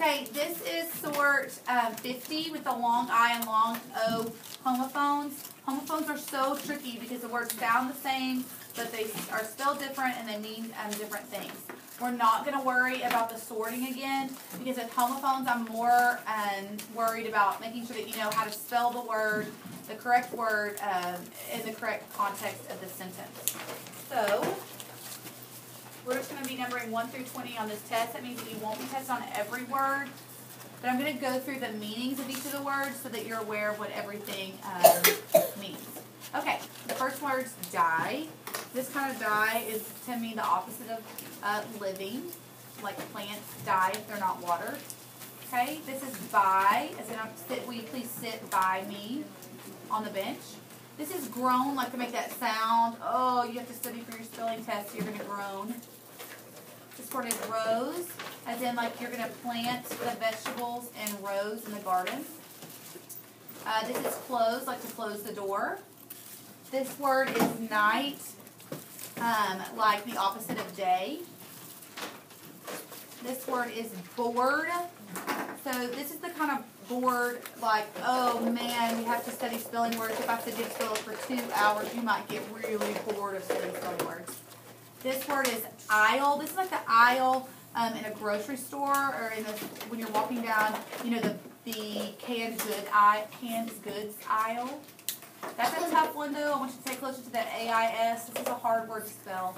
Okay, this is sort 50 with the long I and long O homophones. Homophones are so tricky because the words sound the same, but they are still different and they mean different things. We're not going to worry about the sorting again because with homophones I'm more worried about making sure that you know how to spell the word, the correct word, in the correct context of the sentence. So, we're just going to be numbering 1 through 20 on this test. That means that you won't be tested on every word, but I'm going to go through the meanings of each of the words so that you're aware of what everything means. Okay, the first word's die. This kind of die is to mean the opposite of living, like plants die if they're not watered. Okay, this is by, as in will you please sit by me on the bench. This is groan, like to make that sound. Oh, you have to study for your spelling test, so you're going to groan. This word is rows, as in like you're going to plant the vegetables in rows in the garden. This is close, like to close the door. This word is night, like the opposite of day. This word is bored. So this is the kind of bored, like, oh man, you have to study spelling words. If I said you spell it for 2 hours, you might get really bored of studying spelling words. This word is aisle. This is like the aisle in a grocery store or in when you're walking down, you know, the canned goods aisle. That's a tough one though. I want you to pay closer to that AIS. This is a hard word to spell.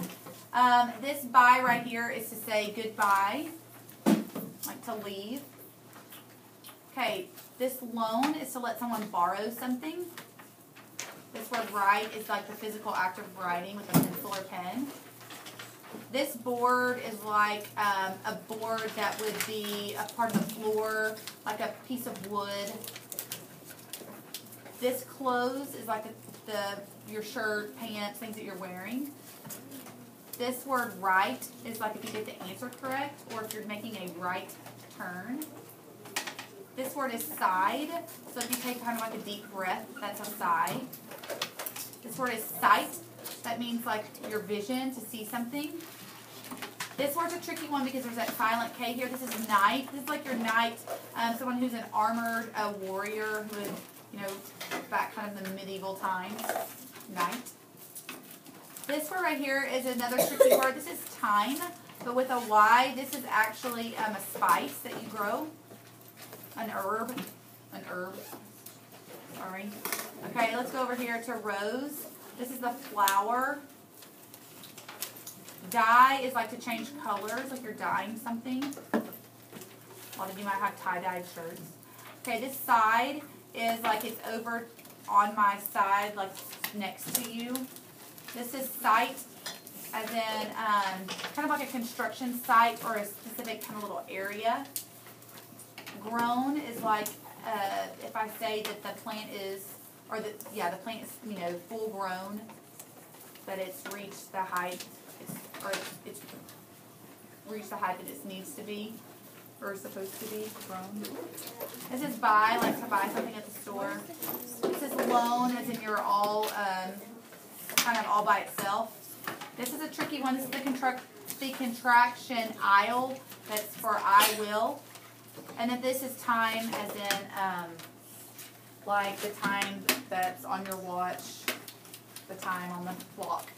This bye right here is to say goodbye, like to leave. Okay, this loan is to let someone borrow something. This word write is like the physical act of writing with a pencil or pen. This board is like a board that would be a part of the floor, like a piece of wood. This clothes is like your shirt, pants, things that you're wearing. This word right is like if you get the answer correct or if you're making a right turn. This word is side, so if you take kind of like a deep breath, that's a sigh. This word is sight. That means like your vision, to see something. This word's a tricky one because there's that silent K here. This is knight. This is like your knight, someone who's an armored warrior who would, you know, back kind of the medieval times. Knight. This word right here is another tricky word. This is thyme, but with a Y. This is actually a spice that you grow. An herb. Sorry. Okay, let's go over here to rose. This is the flower. Dye is like to change colors, like you're dyeing something. A lot of you might have tie-dyed shirts. Okay, this side is like it's over on my side, like next to you. This is site, as in kind of like a construction site or a specific kind of little area. Grown is like if I say that the plant is, or the plant is, you know, full grown, but it's reached the height, it's reached the height that it needs to be, or is supposed to be grown. This is buy, like to buy something at the store. This is loan, as in you're all kind of all by itself. This is a tricky one. This is the contraction aisle. That's for I will. And then this is time, as in like the time that's on your watch, the time on the clock.